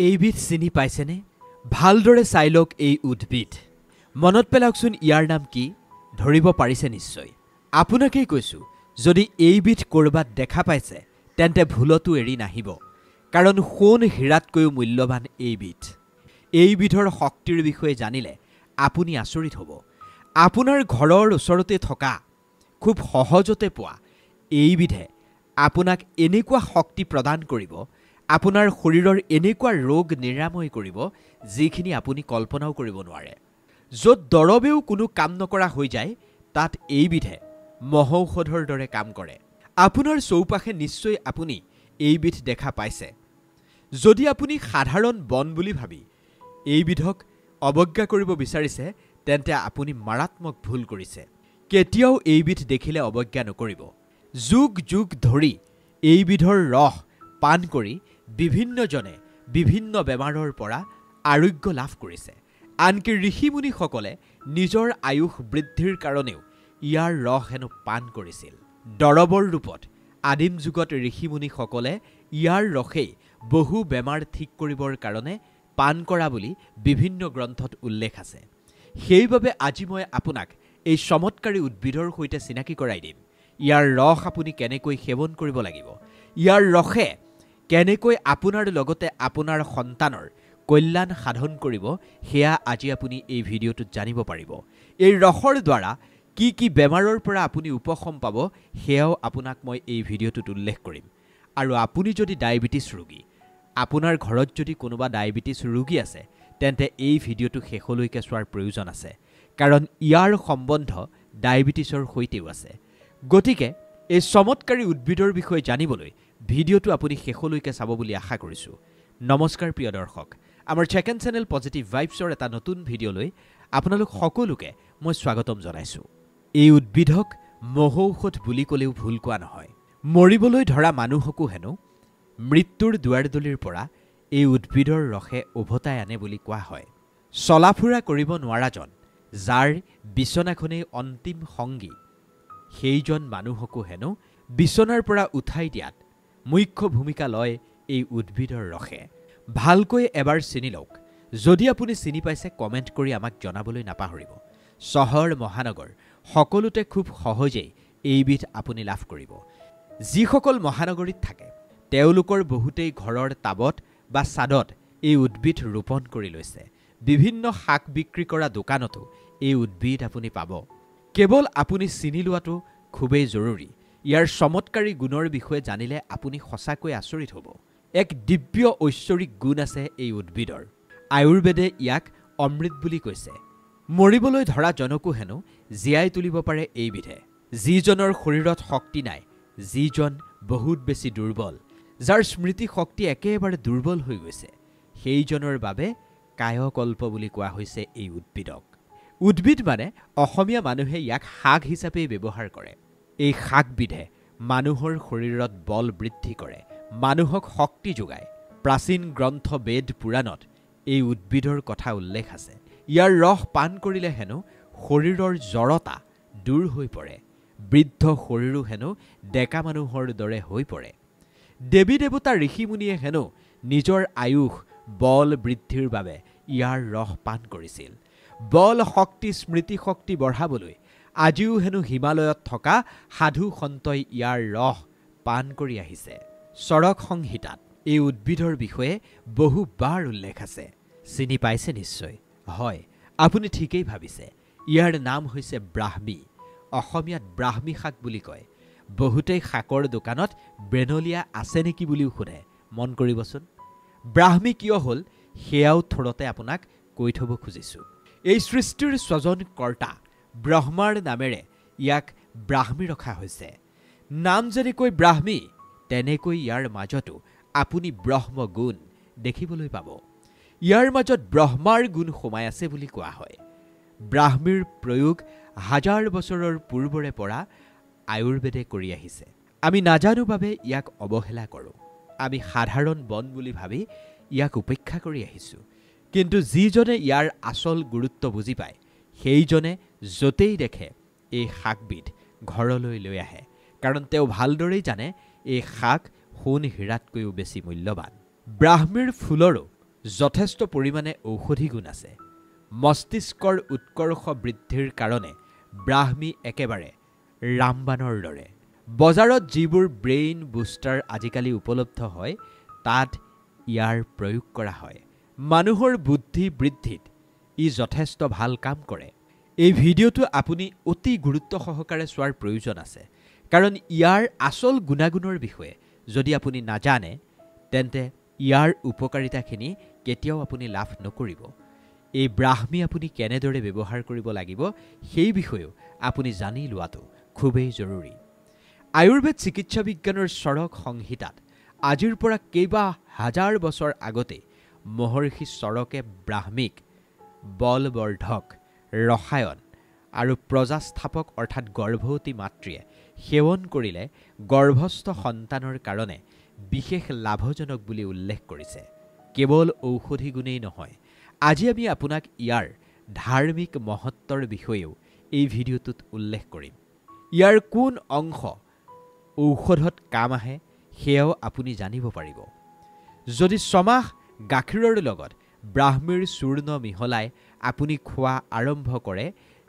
এইবিধ চিনি পাইছেনে? ভালদৰে চাই লওক এই উদ্ভিদ। মনত পেলাওকচোন ইয়াৰ নাম কি? ধৰিব পাৰিছে নিশ্চয়। আপোনাকেই কৈছোঁ, যদি এইবিধ ক'ৰবাত দেখা পাইছে তেন্তে ভুলতো এৰি নাহিব, কাৰণ সোণ হীৰাতকৈও মূল্যৱান এইবিধ। এইবিধৰ শক্তিৰ বিষয়ে জানিলে আপুনি আচৰিত হ'ব। আপোনাৰ ঘৰৰ ওচৰতে থকা খুব সহজতে পোৱা এইবিধে আপোনাক এনেকুৱা শক্তি প্ৰদান কৰিব, আপোনাৰ শৰীৰৰ এনেকুৱা ৰোগ নিৰাময় কৰিব যিখিনি আপুনি কল্পনাও কৰিব নোৱাৰে। য'ত দৰৱেও কোনো কাম নকৰা হৈ যায় তাত এইবিধে মহৌষধৰ দৰে কাম কৰে। আপোনাৰ চৌপাশে নিশ্চয় আপুনি এইবিধ দেখা পাইছে। যদি আপুনি সাধাৰণ বন বুলি ভাবি এইবিধক অৱজ্ঞা কৰিব বিচাৰিছে তেন্তে আপুনি মাৰাত্মক ভুল কৰিছে। কেতিয়াও এইবিধ দেখিলে অৱজ্ঞা নকৰিব। যুগ যুগ ধৰি এইবিধৰ ৰস পান কৰি বিভিন্নজনে বিভিন্ন বেমাৰৰ পৰা আৰোগ্য লাভ কৰিছে। আনকি ঋষিমুনিসকলে নিজৰ আয়ুস বৃদ্ধিৰ কাৰণেও ইয়াৰ ৰস হেনো পান কৰিছিল। দৰৱৰ ৰূপত আদিম যুগত ঋষিমুনিসকলে ইয়াৰ ৰসেই বহু বেমাৰ ঠিক কৰিবৰ কাৰণে পান কৰা বুলি বিভিন্ন গ্ৰন্থত উল্লেখ আছে। সেইবাবে আজি মই আপোনাক এই চমৎকাৰী উদ্ভিদৰ সৈতে চিনাকি কৰাই দিম। ইয়াৰ ৰস আপুনি কেনেকৈ সেৱন কৰিব লাগিব, ইয়াৰ ৰসে কেনেকৈ আপোনাৰ লগতে আপোনাৰ সন্তানৰ কল্যাণ সাধন কৰিব, সেয়া আজি আপুনি এই ভিডিঅ'টোত জানিব পাৰিব। এই ৰসৰ দ্বাৰা কি কি বেমাৰৰ পৰা আপুনি উপশম পাব সেয়াও আপোনাক মই এই ভিডিঅ'টোত উল্লেখ কৰিম। আৰু আপুনি যদি ডায়েবেটিছ ৰোগী, আপোনাৰ ঘৰত যদি কোনোবা ডায়েবেটিছ ৰোগী আছে তেন্তে এই ভিডিঅ'টো শেষলৈকে চোৱাৰ প্ৰয়োজন আছে, কাৰণ ইয়াৰ সম্বন্ধ ডায়েবেটিছৰ সৈতেও আছে। গতিকে এই চমৎকাৰী উদ্ভিদৰ বিষয়ে জানিবলৈ ভিডিঅ'টো আপুনি শেষলৈকে চাব বুলি আশা কৰিছোঁ। নমস্কাৰ প্ৰিয় দৰ্শক, আমাৰ ছেকেণ্ড চেনেল পজিটিভ ভাইবছৰ এটা নতুন ভিডিঅ'লৈ আপোনালোক সকলোকে মই স্বাগতম জনাইছোঁ। এই উদ্ভিদক মহৌষধ বুলি ক'লেও ভুল কোৱা নহয়। মৰিবলৈ ধৰা মানুহকো হেনো মৃত্যুৰ দুৱাৰদলিৰ পৰা এই উদ্ভিদৰ ৰসে উভতাই আনে বুলি কোৱা হয়। চলাফুৰা কৰিব নোৱাৰাজন, যাৰ বিচনাখনেই অন্তিম সংগী, সেইজন মানুহকো হেনো বিচনাৰ পৰা উঠাই দিয়াত মুখ্য ভূমিকা লয় এই উদ্ভিদৰ ৰসে। ভালকৈ এবাৰ চিনি লওক। যদি আপুনি চিনি পাইছে কমেণ্ট কৰি আমাক জনাবলৈ নাপাহৰিব। চহৰ মহানগৰ সকলোতে খুব সহজেই এইবিধ আপুনি লাভ কৰিব। যিসকল মহানগৰীত থাকে তেওঁলোকৰ বহুতেই ঘৰৰ টাবত বা ছাদত এই উদ্ভিদ ৰোপণ কৰি লৈছে। বিভিন্ন শাক বিক্ৰী কৰা দোকানতো এই উদ্ভিদ আপুনি পাব। কেৱল আপুনি চিনি লোৱাটো খুবেই জৰুৰী। ইয়াৰ চমৎকাৰী গুণৰ বিষয়ে জানিলে আপুনি সঁচাকৈ আচৰিত হ'ব। এক দিব্য ঐশ্বৰিক গুণ আছে এই উদ্ভিদৰ। আয়ুৰ্বেদে ইয়াক অমৃত বুলি কৈছে। মৰিবলৈ ধৰা জনকো হেনো জীয়াই তুলিব পাৰে এইবিধে। যিজনৰ শৰীৰত শক্তি নাই, যিজন বহুত বেছি দুৰ্বল, যাৰ স্মৃতি শক্তি একেবাৰে দুৰ্বল হৈ গৈছে, সেইজনৰ বাবে কায়কল্প বুলি কোৱা হৈছে এই উদ্ভিদক। উদ্ভিদ মানে অসমীয়া মানুহে ইয়াক শাক হিচাপে ব্যৱহাৰ কৰে। এই শাকবিধে মানুহৰ শৰীৰত বল বৃদ্ধি কৰে, মানুহক শক্তি যোগায়। প্ৰাচীন গ্ৰন্থ বেদ পুৰাণত এই উদ্ভিদৰ কথা উল্লেখ আছে। ইয়াৰ ৰস পান কৰিলে হেনো শৰীৰৰ জড়তা দূৰ হৈ পৰে, বৃদ্ধ শৰীৰো হেনো ডেকা মানুহৰ দৰে হৈ পৰে। দেৱী দেৱতা ঋষিমুনিয়ে হেনো নিজৰ আয়ুস বল বৃদ্ধিৰ বাবে ইয়াৰ ৰস পান কৰিছিল। বল শক্তি স্মৃতি শক্তি বঢ়াবলৈ আজিও হেনো হিমালয়ত থকা সাধু সন্তই ইয়াৰ ৰস পান কৰি আহিছে। চৰক সংহিতাত এই উদ্ভিদৰ বিষয়ে বহুবাৰ উল্লেখ আছে। চিনি পাইছে নিশ্চয়। হয়, আপুনি ঠিকেই ভাবিছে। ইয়াৰ নাম হৈছে ব্ৰাহ্মী। অসমীয়াত ব্ৰাহ্মী শাক বুলি কয়। বহুতেই শাকৰ দোকানত ব্ৰেনলিয়া আছে নেকি বুলিও সোধে। মন কৰিবচোন, ব্ৰাহ্মী কিয় হ'ল সেয়াও থোৰতে আপোনাক কৈ থ'ব খুজিছোঁ। এই সৃষ্টিৰ স্বজন কৰ্তা ব্ৰহ্মাৰ নামেৰে ইয়াক ব্ৰাহ্মী ৰখা হৈছে। নাম যেনেকৈ ব্ৰাহ্মী তেনেকৈ ইয়াৰ মাজতো আপুনি ব্ৰহ্ম গুণ দেখিবলৈ পাব। ইয়াৰ মাজত ব্ৰহ্মাৰ গুণ সোমাই আছে বুলি কোৱা হয়। ব্ৰাহ্মীৰ প্ৰয়োগ হাজাৰ বছৰৰ পূৰ্বৰে পৰা আয়ুৰ্বেদে কৰি আহিছে। আমি নাজানো বাবে ইয়াক অৱহেলা কৰোঁ। আমি সাধাৰণ বন বুলি ভাবি ইয়াক উপেক্ষা কৰি আহিছোঁ। কিন্তু যিজনে ইয়াৰ আচল গুৰুত্ব বুজি পায় সেইজনে য'তেই দেখে এই শাকবিধ ঘৰলৈ লৈ আহে, কাৰণ তেওঁ ভালদৰেই জানে এই শাক সোণ হীৰাতকৈও বেছি মূল্যৱান। ব্ৰাহ্মীৰ ফুলৰো যথেষ্ট পৰিমাণে ঔষধি গুণ আছে। মস্তিষ্কৰ উৎকৰ্ষ বৃদ্ধিৰ কাৰণে ব্ৰাহ্মী একেবাৰে ৰামবাণৰ দৰে। বজাৰত যিবোৰ ব্ৰেইন বুষ্টাৰ আজিকালি উপলব্ধ হয় তাত ইয়াৰ প্ৰয়োগ কৰা হয়। মানুহৰ বুদ্ধি বৃদ্ধিত ই যথেষ্ট ভাল কাম কৰে। এই ভিডিঅ'টো আপুনি অতি গুৰুত্ব সহকাৰে চোৱাৰ প্ৰয়োজন আছে, কাৰণ ইয়াৰ আচল গুণাগুণৰ বিষয়ে যদি আপুনি নাজানে তেন্তে ইয়াৰ উপকাৰিতাখিনি কেতিয়াও আপুনি লাভ নকৰিব। এই ব্ৰাহ্মী আপুনি কেনেদৰে ব্যৱহাৰ কৰিব লাগিব সেই বিষয়েও আপুনি জানি লোৱাটো খুবেই জৰুৰী। আয়ুৰ্বেদ চিকিৎসা বিজ্ঞানৰ চৰক সংহিতাত আজিৰ পৰা কেইবা হাজাৰ বছৰ আগতে মহৰ্ষি চৰকে ব্ৰাহ্মীক বলবৰ্ধক, ৰসায়ন আৰু প্ৰজাস্থাপক অৰ্থাৎ গৰ্ভৱতী মাতৃয়ে সেৱন কৰিলে গৰ্ভস্থ সন্তানৰ কাৰণে বিশেষ লাভজনক বুলি উল্লেখ কৰিছে। কেৱল ঔষধি গুণেই নহয়, আজি আমি আপোনাক ইয়াৰ ধাৰ্মিক মহত্বৰ বিষয়েও এই ভিডিঅ'টোত উল্লেখ কৰিম। ইয়াৰ কোন অংশ ঔষধত কাম আহে সেয়াও আপুনি জানিব পাৰিব। যদি ছমাহ গাখীৰৰ লগত ব্ৰাহ্মীৰ চূৰ্ণ মিহলাই আপুনি খোৱা আৰম্ভ কৰে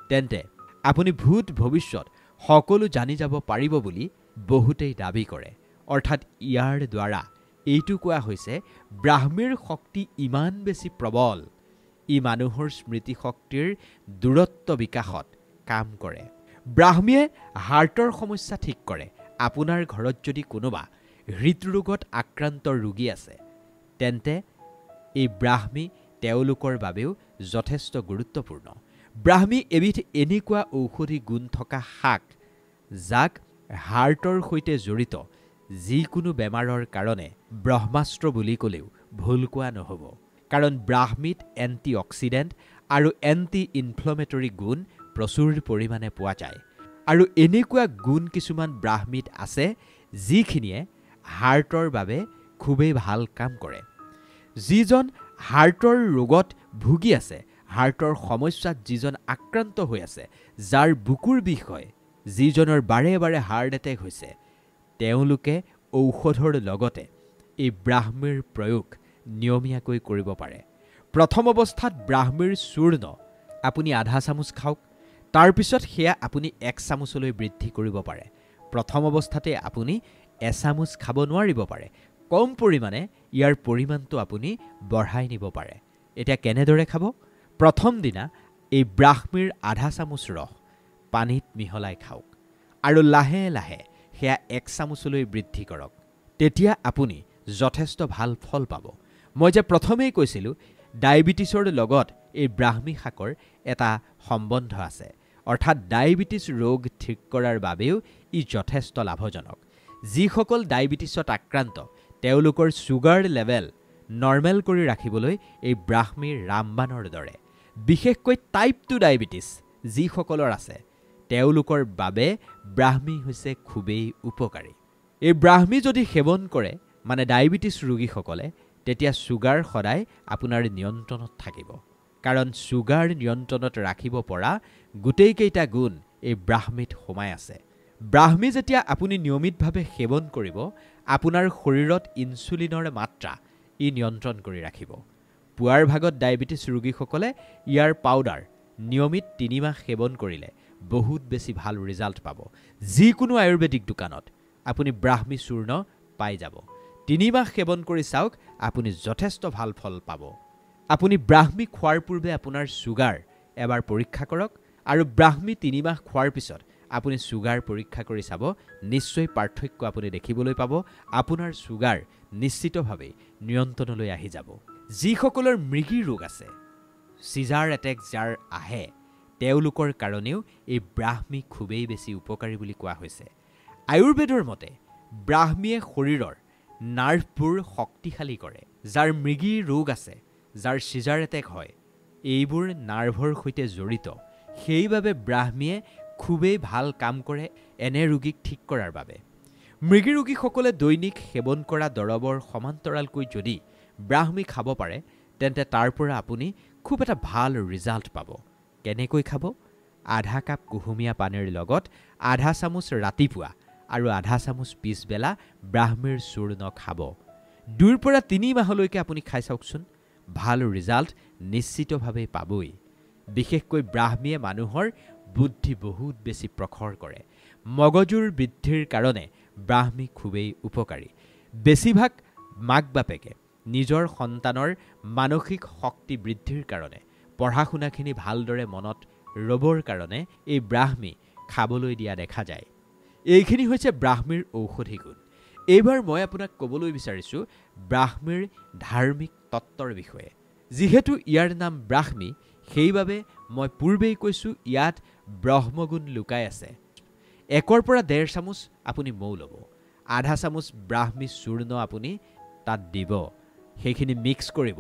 তেন্তে আপুনি ভূত ভৱিষ্যত সকলো জানি যাব পাৰিব বুলি বহুতেই দাবী কৰে। অৰ্থাৎ ইয়াৰ দ্বাৰা এইটো কোৱা হৈছে ব্ৰাহ্মীৰ শক্তি ইমান বেছি প্ৰবল, ই মানুহৰ স্মৃতিশক্তিৰ দূৰত্ব বিকাশত কাম কৰে। ব্ৰাহ্মীয়ে হাৰ্টৰ সমস্যা ঠিক কৰে। আপোনাৰ ঘৰত যদি কোনোবা হৃদৰোগত আক্ৰান্ত ৰোগী আছে তেন্তে এই ব্ৰাহ্মী তেওঁলোকৰ বাবেও যথেষ্ট গুৰুত্বপূৰ্ণ। ব্ৰাহ্মী এবিধ এনেকুৱা ঔষধি গুণ থকা শাক যাক হাৰ্টৰ সৈতে জড়িত যিকোনো বেমাৰৰ কাৰণে ব্ৰহ্মাস্ত্ৰ বুলি ক'লেও ভুল কোৱা নহ'ব, কাৰণ ব্ৰাহ্মীত এণ্টি অক্সিডেণ্ট আৰু এণ্টি ইনফ্লমেটৰী গুণ প্ৰচুৰ পৰিমাণে পোৱা যায়। আৰু এনেকুৱা গুণ কিছুমান ব্ৰাহ্মীত আছে যিখিনিয়ে হাৰ্টৰ বাবে খুবেই ভাল কাম কৰে। যিজন হাৰ্টৰ ৰোগত ভুগি আছে, হাৰ্টৰ সমস্যাত যিজন আক্ৰান্ত হৈ আছে, যাৰ বুকুৰ বিষ হয়, যিজনৰ বাৰে বাৰে হাৰ্ট এটেক হৈছে, তেওঁলোকে ঔষধৰ লগতে এই ব্ৰাহ্মীৰ প্ৰয়োগ নিয়মীয়াকৈ কৰিব পাৰে। প্ৰথম অৱস্থাত ব্ৰাহ্মীৰ চূৰ্ণ আপুনি আধা চামুচ খাওক, তাৰপিছত সেয়া আপুনি 1 চামুচলৈ বৃদ্ধি কৰিব পাৰে। প্ৰথম অৱস্থাতে আপুনি এচামুচ খাব নোৱাৰিব পাৰে, কম পৰিমাণে ইয়াৰ পৰিমাণটো আপুনি বঢ়াই নিব পাৰে। এতিয়া কেনেদৰে খাব? প্ৰথম দিনা এই ব্ৰাহ্মীৰ আধা চামুচ ৰস পানীত মিহলাই খাওক আৰু লাহে লাহে সেয়া 1 চামুচলৈ বৃদ্ধি কৰক। তেতিয়া আপুনি যথেষ্ট ভাল ফল পাব। মই যে প্ৰথমেই কৈছিলোঁ ডায়েবেটিছৰ লগত এই ব্ৰাহ্মী শাকৰ এটা সম্বন্ধ আছে, অৰ্থাৎ ডায়েবেটিছ ৰোগ ঠিক কৰাৰ বাবেও ই যথেষ্ট লাভজনক। যিসকল ডায়েবেটিছত আক্ৰান্ত তেওঁলোকৰ ছুগাৰ লেভেল নৰ্মেল কৰি ৰাখিবলৈ এই ব্ৰাহ্মী ৰামবাণৰ দৰে। বিশেষকৈ টাইপ 2 ডায়েবেটিছ যিসকলৰ আছে তেওঁলোকৰ বাবে ব্ৰাহ্মী হৈছে খুবেই উপকাৰী। এই ব্ৰাহ্মী যদি সেৱন কৰে মানে ডায়েবেটিছ ৰোগীসকলে, তেতিয়া ছুগাৰ সদায় আপোনাৰ নিয়ন্ত্ৰণত থাকিব, কাৰণ ছুগাৰ নিয়ন্ত্ৰণত ৰাখিব পৰা গোটেইকেইটা গুণ এই ব্ৰাহ্মীত সোমাই আছে। ব্ৰাহ্মী যেতিয়া আপুনি নিয়মিতভাৱে সেৱন কৰিব, আপোনাৰ শৰীৰত ইনচুলিনৰ মাত্ৰা ই নিয়ন্ত্ৰণ কৰি ৰাখিব। পুৱাৰ ভাগত ডায়েবেটিছ ৰোগীসকলে ইয়াৰ পাউডাৰ নিয়মিত 3 মাহ সেৱন কৰিলে বহুত বেছি ভাল ৰিজাল্ট পাব। যিকোনো আয়ুৰ্বেদিক দোকানত আপুনি ব্ৰাহ্মী চূৰ্ণ পাই যাব। 3 মাহ সেৱন কৰি চাওক, আপুনি যথেষ্ট ভাল ফল পাব। আপুনি ব্ৰাহ্মী খোৱাৰ পূৰ্বে আপোনাৰ ছুগাৰ এবাৰ পৰীক্ষা কৰক আৰু ব্ৰাহ্মী 3 মাহ খোৱাৰ পিছত আপুনি ছুগাৰ পৰীক্ষা কৰি চাব, নিশ্চয় পাৰ্থক্য আপুনি দেখিবলৈ পাব। আপোনাৰ ছুগাৰ নিশ্চিতভাৱে নিয়ন্ত্ৰণলৈ আহি যাব। যিসকলৰ মৃগী ৰোগ আছে, চিজাৰ এটেক যাৰ আহে, তেওঁলোকৰ কাৰণেও এই ব্ৰাহ্মী খুবেই বেছি উপকাৰী বুলি কোৱা হৈছে। আয়ুৰ্বেদৰ মতে ব্ৰাহ্মীয়ে শৰীৰৰ নাৰ্ভবোৰ শক্তিশালী কৰে। যাৰ মৃগী ৰোগ আছে, যাৰ চিজাৰ এটেক হয়, এইবোৰ নাৰ্ভৰ সৈতে জড়িত, সেইবাবে ব্ৰাহ্মীয়ে খুবেই ভাল কাম কৰে এনে ৰোগীক ঠিক কৰাৰ বাবে। মৃগী ৰোগীসকলে দৈনিক সেৱন কৰা দৰৱৰ সমান্তৰালকৈ যদি ব্ৰাহ্মী খাব পাৰে তেন্তে তাৰ পৰা আপুনি খুব এটা ভাল ৰিজাল্ট পাব। কেনেকৈ খাব? আধা কাপ কুহুমীয়া পানীৰ লগত আধা চামুচ ৰাতিপুৱা আৰু আধা চামুচ পিছবেলা ব্ৰাহ্মীৰ চূৰ্ণ খাব। 2 পৰা 3 মাহলৈকে আপুনি খাই চাওকচোন। ভাল ৰিজাল্ট নিশ্চিতভাৱে পাবই। বিশেষকৈ ব্ৰাহ্মীয়ে মানুহৰ বুদ্ধি বহুত বেছি প্ৰখৰ কৰে। মগজুৰ বৃদ্ধিৰ কাৰণে ব্ৰাহ্মী খুবেই উপকাৰী। বেছিভাগ মাক বাপেকে নিজৰ সন্তানৰ মানসিক শক্তি বৃদ্ধিৰ কাৰণে, পঢ়া শুনাখিনি ভালদৰে মনত ৰবৰ কাৰণে এই ব্ৰাহ্মী খাবলৈ দিয়া দেখা যায়। এইখিনি হৈছে ব্ৰাহ্মীৰ ঔষধি গুণ। এইবাৰ মই আপোনাক ক'বলৈ বিচাৰিছোঁ ব্ৰাহ্মীৰ ধাৰ্মিক তত্ত্বৰ বিষয়ে। যিহেতু ইয়াৰ নাম ব্ৰাহ্মী, সেইবাবে মই পূৰ্বেই কৈছোঁ ইয়াত ব্ৰহ্মগুণ লুকাই আছে। 1 পৰা 1.5 চামুচ আপুনি মৌ ল'ব, আধা চামুচ ব্ৰাহ্মী চূৰ্ণ আপুনি তাত দিব, সেইখিনি মিক্স কৰিব।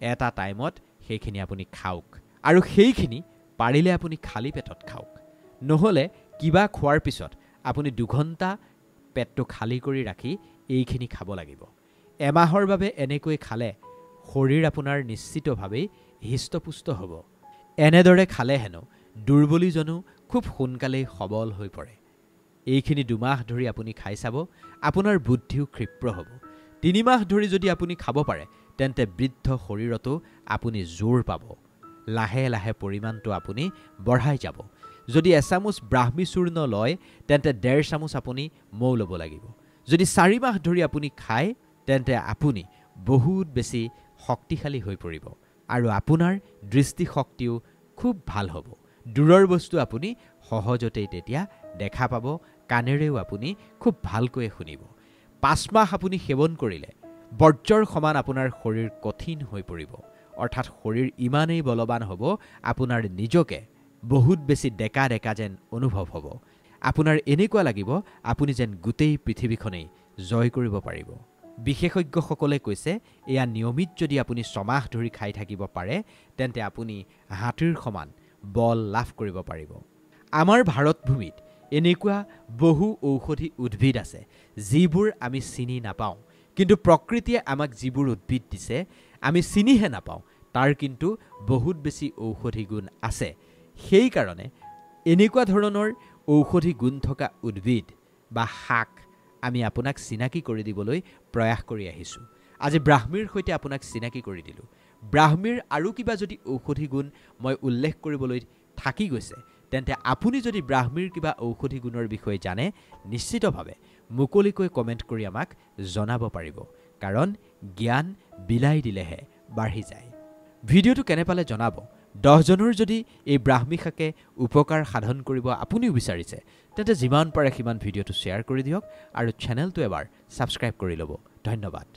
এটা টাইমত সেইখিনি আপুনি খাওক, আৰু সেইখিনি পাৰিলে আপুনি খালী পেটত খাওক। নহ'লে কিবা খোৱাৰ পিছত আপুনি 2 ঘণ্টা পেটটো খালী কৰি ৰাখি এইখিনি খাব লাগিব। এমাহৰ বাবে এনেকৈ খালে শৰীৰ আপোনাৰ নিশ্চিতভাৱেই হৃষ্টপুষ্ট হ'ব। এনেদৰে খালে হেনো দুৰ্বলীজনো খুব সোনকালেই সবল হৈ পৰে। এইখিনি 2 মাহ ধৰি আপুনি খাই চাব, আপোনাৰ বুদ্ধিও ক্ষিপ্ৰ হ'ব। 3 মাহ ধৰি যদি আপুনি খাব পাৰে, তেন্তে বৃদ্ধ শৰীৰতো আপুনি জোৰ পাব। লাহে লাহে পৰিমাণটো আপুনি বঢ়াই যাব। যদি 1 চামুচ ব্ৰাহ্মী চূৰ্ণ লয়, তেন্তে 1.5 চামুচ আপুনি মৌ ল'ব লাগিব। যদি 4 মাহ ধৰি আপুনি খায়, তেন্তে আপুনি বহুত বেছি শক্তিশালী হৈ পৰিব, আৰু আপোনাৰ দৃষ্টিশক্তিও খুব ভাল হ'ব। দূৰৰ বস্তু আপুনি সহজতেই তেতিয়া দেখা পাব, কাণেৰেও আপুনি খুব ভালকৈ শুনিব। 5 মাহ আপুনি সেৱন কৰিলে বৰ্জ্যৰ সমান আপোনাৰ শৰীৰ কঠিন হৈ পৰিব, অৰ্থাৎ শৰীৰ ইমানেই বলৱান হ'ব, আপোনাৰ নিজকে বহুত বেছি ডেকা ডেকা যেন অনুভৱ হ'ব। আপোনাৰ এনেকুৱা লাগিব আপুনি যেন গোটেই পৃথিৱীখনেই জয় কৰিব পাৰিব। বিশেষজ্ঞসকলে কৈছে এয়া নিয়মিত যদি আপুনি 6 মাহ ধৰি খাই থাকিব পাৰে, তেন্তে আপুনি হাতীৰ সমান বল লাভ কৰিব পাৰিব। আমাৰ ভাৰত ভূমিত এনেকুৱা বহু ঔষধি উদ্ভিদ আছে যিবোৰ আমি চিনি নাপাওঁ, কিন্তু প্ৰকৃতিয়ে আমাক যিবোৰ উদ্ভিদ দিছে আমি চিনিহে নাপাওঁ, তাৰ কিন্তু বহুত বেছি ঔষধি গুণ আছে। সেইকাৰণে এনেকুৱা ধৰণৰ ঔষধি গুণ থকা উদ্ভিদ বা শাক আমি আপোনাক চিনাকি কৰি দিবলৈ প্ৰয়াস কৰি আহিছোঁ। আজি ব্ৰাহ্মীৰ সৈতে আপোনাক চিনাকি কৰি দিলোঁ। ব্ৰাহ্মীৰ আৰু কিবা যদি ঔষধি গুণ মই উল্লেখ কৰিবলৈ থাকি গৈছে, তেন্তে আপুনি যদি ব্ৰাহ্মীৰ কিবা ঔষধি গুণৰ বিষয়ে জানে, নিশ্চিতভাৱে মুকলিকৈ কমেণ্ট কৰি আমাক জনাব পাৰিব, কাৰণ জ্ঞান বিলাই দিলেহে বাঢ়ি যায়। ভিডিঅ'টো কেনে পালে জনাব। 10 জনৰ যদি এই ব্ৰাহ্মী শাকে উপকাৰ সাধন কৰিব আপুনিও বিচাৰিছে, তেন্তে যিমান পাৰে সিমান ভিডিঅ'টো শ্বেয়াৰ কৰি দিয়ক, আৰু চেনেলটো এবাৰ ছাবস্ক্ৰাইব কৰি ল'ব। ধন্যবাদ।